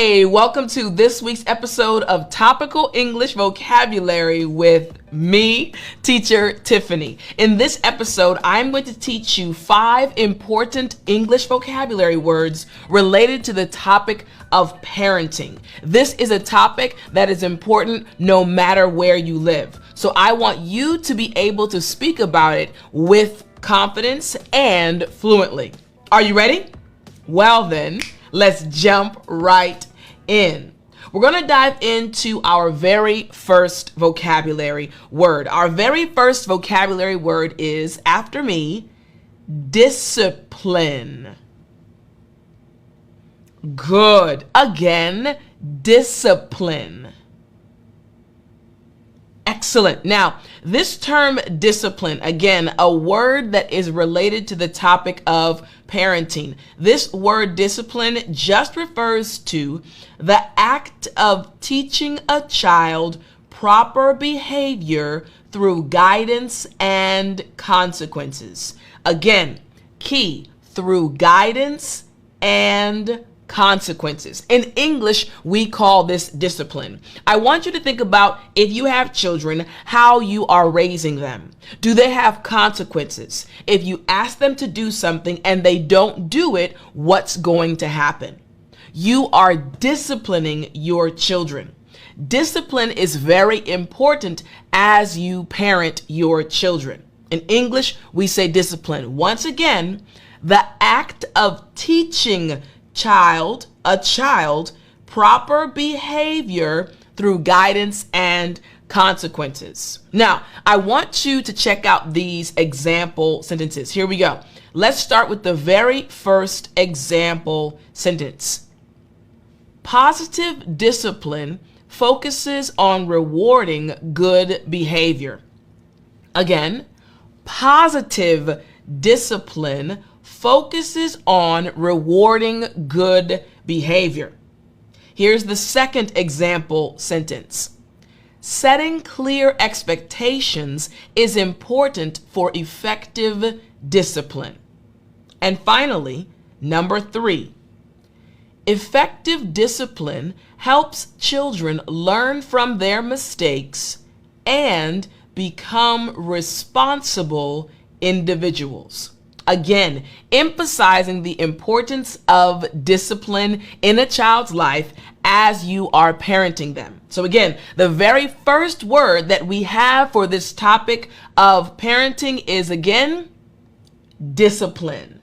Hey, welcome to this week's episode of Topical English Vocabulary with me, Teacher Tiffany. In this episode, I'm going to teach you 5 important English vocabulary words related to the topic of parenting. This is a topic that is important no matter where you live. So I want you to be able to speak about it with confidence and fluently. Are you ready? Well then, let's jump right in. We're going to dive into our very first vocabulary word. Our very first vocabulary word is, after me, discipline. Good. Again, discipline. Excellent. Now, this term discipline, again, a word that is related to the topic of parenting. This word discipline just refers to the act of teaching a child proper behavior through guidance and consequences. Again, key, through guidance and consequences. In English, we call this discipline. I want you to think about, if you have children, how you are raising them. Do they have consequences? If you ask them to do something and they don't do it, what's going to happen? You are disciplining your children. Discipline is very important as you parent your children. In English, we say discipline. Once again, the act of teaching a child proper behavior through guidance and consequences. Now, I want you to check out these example sentences. Here we go. Let's start with the very first example sentence. Positive discipline focuses on rewarding good behavior. Again, positive discipline focuses on rewarding good behavior. Here's the second example sentence. Setting clear expectations is important for effective discipline. And finally, number 3. Effective discipline helps children learn from their mistakes and become responsible individuals. Again, emphasizing the importance of discipline in a child's life as you are parenting them. So again, the very first word that we have for this topic of parenting is, again, discipline.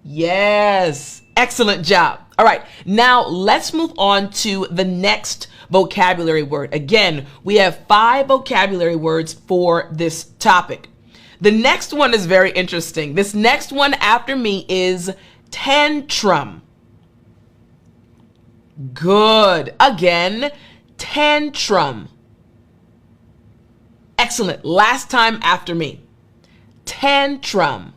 Yes, excellent job. All right, now let's move on to the next vocabulary word. Again, we have 5 vocabulary words for this topic. The next one is very interesting. This next one after me is tantrum. Good. Again, tantrum. Excellent. Last time after me. Tantrum.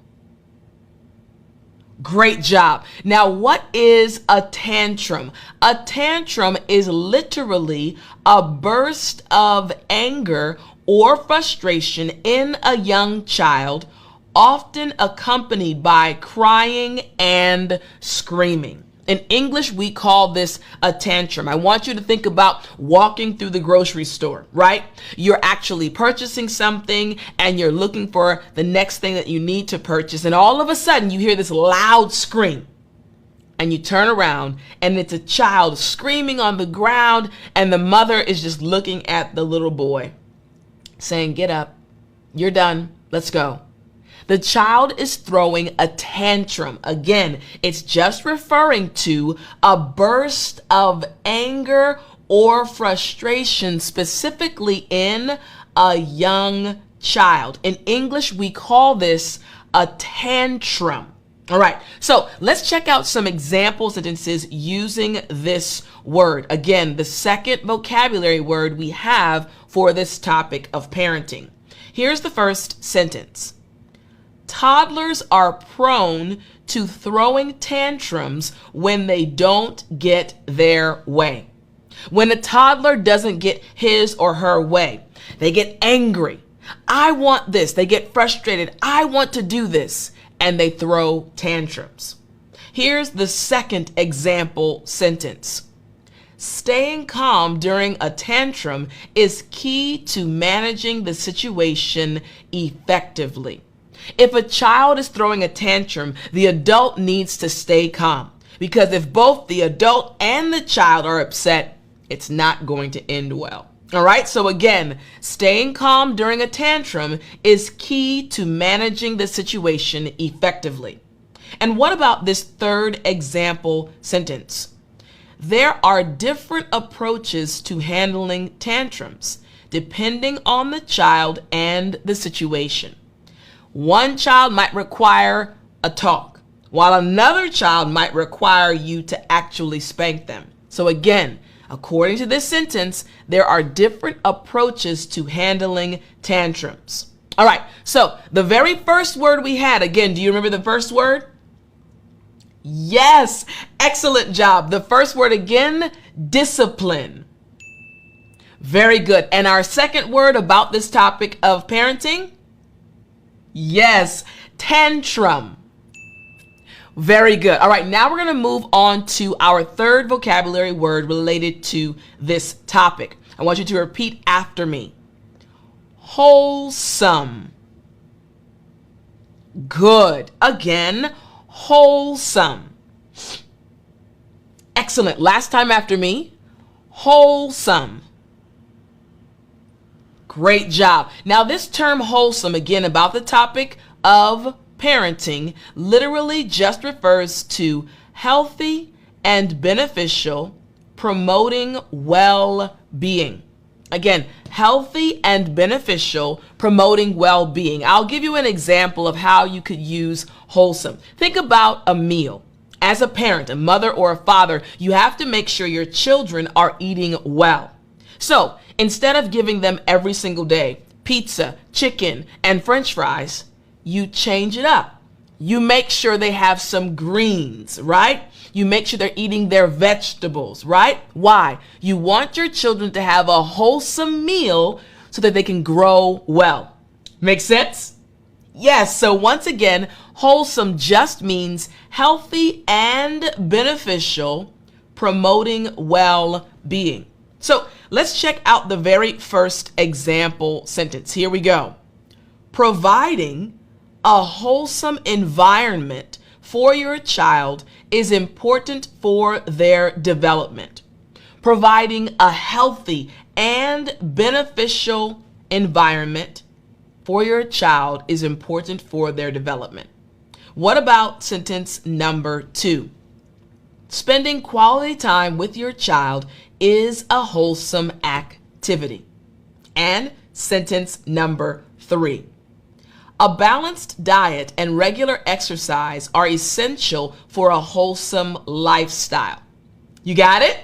Great job. Now, what is a tantrum? A tantrum is literally a burst of anger or frustration in a young child, often accompanied by crying and screaming. In English, we call this a tantrum. I want you to think about walking through the grocery store, right? You're actually purchasing something and you're looking for the next thing that you need to purchase, and all of a sudden you hear this loud scream. And you turn around and it's a child screaming on the ground, and the mother is just looking at the little boy, saying, "Get up, you're done, let's go." The child is throwing a tantrum. Again, it's just referring to a burst of anger or frustration, specifically in a young child. In English, we call this a tantrum. All right, so let's check out some example sentences using this word. Again, the second vocabulary word we have for this topic of parenting. Here's the first sentence. Toddlers are prone to throwing tantrums when they don't get their way. When a toddler doesn't get his or her way, they get angry. I want this. They get frustrated. I want to do this. And they throw tantrums. Here's the second example sentence. Staying calm during a tantrum is key to managing the situation effectively. If a child is throwing a tantrum, the adult needs to stay calm, because if both the adult and the child are upset, it's not going to end well. All right, so again, staying calm during a tantrum is key to managing the situation effectively. And what about this third example sentence? There are different approaches to handling tantrums, depending on the child and the situation. One child might require a talk, while another child might require you to actually spank them. So again, according to this sentence, there are different approaches to handling tantrums. All right, so the very first word we had, again, do you remember the first word? Yes, excellent job. The first word again, discipline. Very good. And our second word about this topic of parenting? Yes, tantrum. Very good. All right, now we're going to move on to our third vocabulary word related to this topic. I want you to repeat after me. Wholesome. Good. Again, wholesome. Excellent. Last time after me. Wholesome. Great job. Now this term wholesome, again, about the topic of parenting, literally just refers to healthy and beneficial, promoting well-being. Again, healthy and beneficial, promoting well-being. I'll give you an example of how you could use wholesome. Think about a meal. As a parent, a mother or a father, you have to make sure your children are eating well. So instead of giving them every single day pizza, chicken, and French fries, you change it up. You make sure they have some greens, right? You make sure they're eating their vegetables, right? Why? You want your children to have a wholesome meal so that they can grow well. Make sense? Yes, so once again, wholesome just means healthy and beneficial, promoting well-being. So let's check out the very first example sentence. Here we go. Providing a wholesome environment for your child is important for their development. Providing a healthy and beneficial environment for your child is important for their development. What about sentence number 2? Spending quality time with your child is a wholesome activity. And sentence number 3. A balanced diet and regular exercise are essential for a wholesome lifestyle. You got it?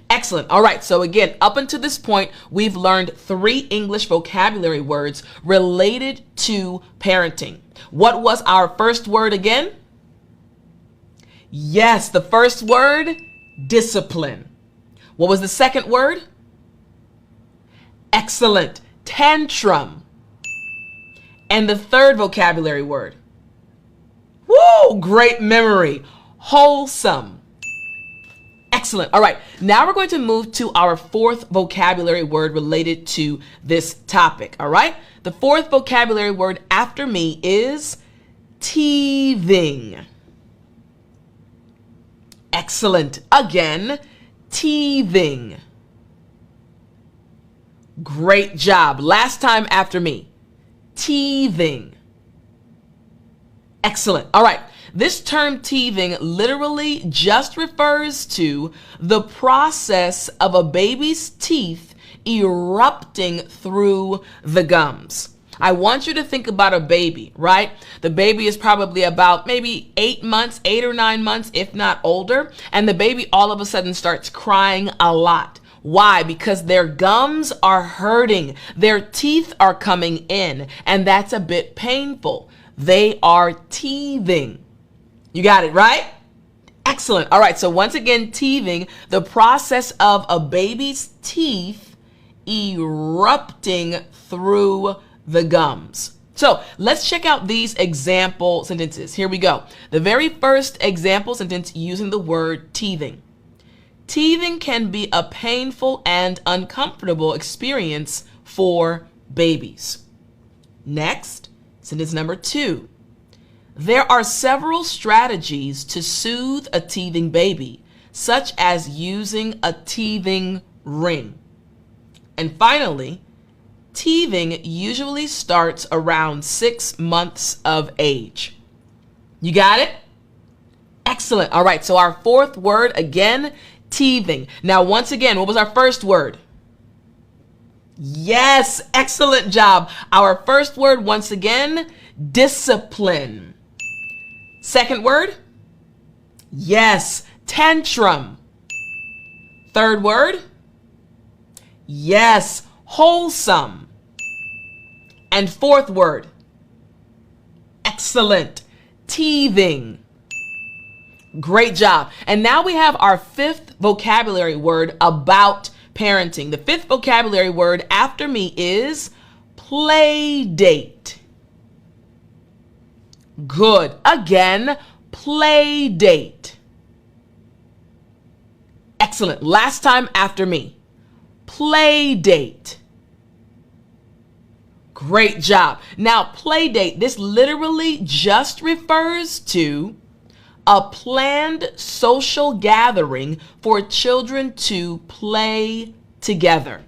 Excellent. All right. So again, up until this point, we've learned 3 English vocabulary words related to parenting. What was our first word again? Yes, the first word, discipline. What was the second word? Excellent. Tantrum. And the third vocabulary word. Woo! Great memory. Wholesome. Excellent. All right. Now we're going to move to our fourth vocabulary word related to this topic. All right. The fourth vocabulary word after me is teething. Excellent. Again, teething. Great job. Last time after me. Teething. Excellent. All right. This term teething literally just refers to the process of a baby's teeth erupting through the gums. I want you to think about a baby, right? The baby is probably about maybe 8 months, 8 or 9 months, if not older. And the baby all of a sudden starts crying a lot. Why? Because their gums are hurting. Their teeth are coming in, and that's a bit painful. They are teething. You got it, right? Excellent. All right. So once again, teething, the process of a baby's teeth erupting through the gums. So let's check out these example sentences. Here we go. The very first example sentence using the word teething. Teething can be a painful and uncomfortable experience for babies. Next, sentence number 2. There are several strategies to soothe a teething baby, such as using a teething ring. And finally, teething usually starts around 6 months of age. You got it? Excellent. All right, so our fourth word again, teething. Now, once again, what was our first word? Yes, excellent job. Our first word, once again, discipline. Second word? Yes, tantrum. Third word? Yes, wholesome. And fourth word? Excellent, teething. Great job. And now we have our fifth vocabulary word about parenting. The fifth vocabulary word after me is play date. Good. Again, play date. Excellent. Last time after me. Play date. Great job. Now, play date, this literally just refers to a planned social gathering for children to play together.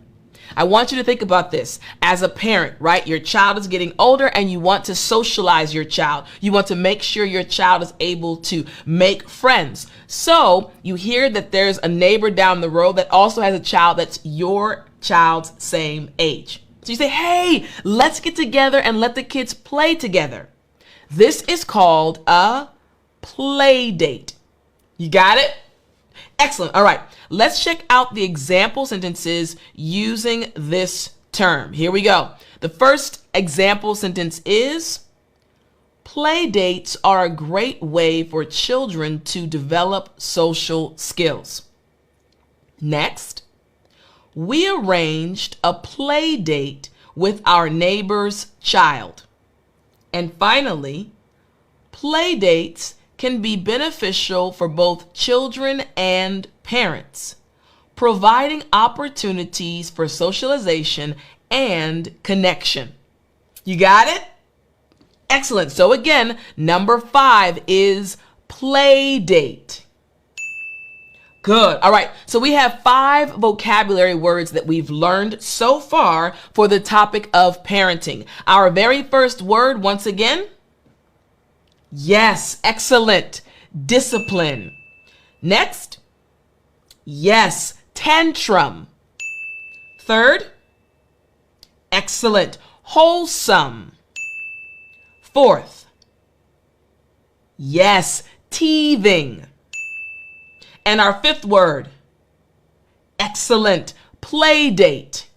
I want you to think about this as a parent, right? Your child is getting older and you want to socialize your child. You want to make sure your child is able to make friends. So you hear that there's a neighbor down the road that also has a child that's your child's same age. So you say, hey, let's get together and let the kids play together. This is called a play date. You got it? Excellent. All right. Let's check out the example sentences using this term. Here we go. The first example sentence is, play dates are a great way for children to develop social skills. Next, we arranged a play date with our neighbor's child. And finally, play dates can be beneficial for both children and parents, providing opportunities for socialization and connection. You got it? Excellent. So again, number 5 is play date. Good. All right. So we have 5 vocabulary words that we've learned so far for the topic of parenting. Our very first word, once again, yes, excellent, discipline. Next, yes, tantrum. Third, excellent, wholesome. Fourth, yes, teething. And our fifth word, excellent, play date.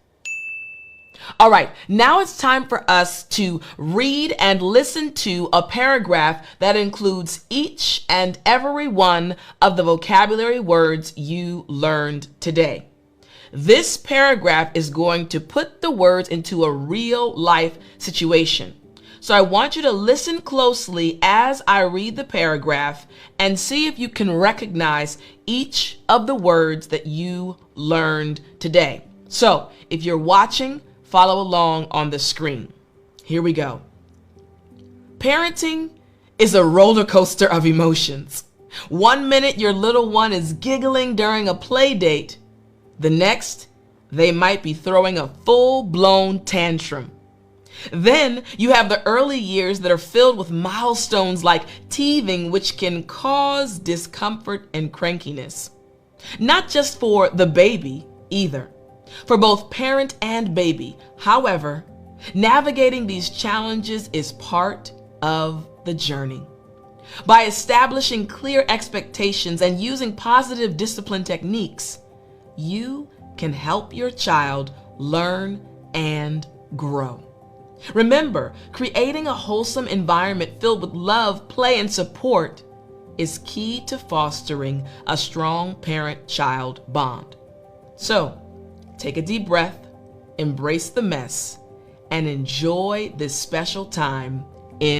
All right, now it's time for us to read and listen to a paragraph that includes each and every one of the vocabulary words you learned today. This paragraph is going to put the words into a real life situation. So I want you to listen closely as I read the paragraph and see if you can recognize each of the words that you learned today. So if you're watching, follow along on the screen. Here we go. Parenting is a roller coaster of emotions. 1 minute your little one is giggling during a play date. The next, they might be throwing a full-blown tantrum. Then you have the early years that are filled with milestones like teething, which can cause discomfort and crankiness. Not just for the baby either, for both parent and baby. However, navigating these challenges is part of the journey. By establishing clear expectations and using positive discipline techniques, you can help your child learn and grow. Remember, creating a wholesome environment filled with love, play, and support is key to fostering a strong parent-child bond. So, take a deep breath, embrace the mess, and enjoy this special time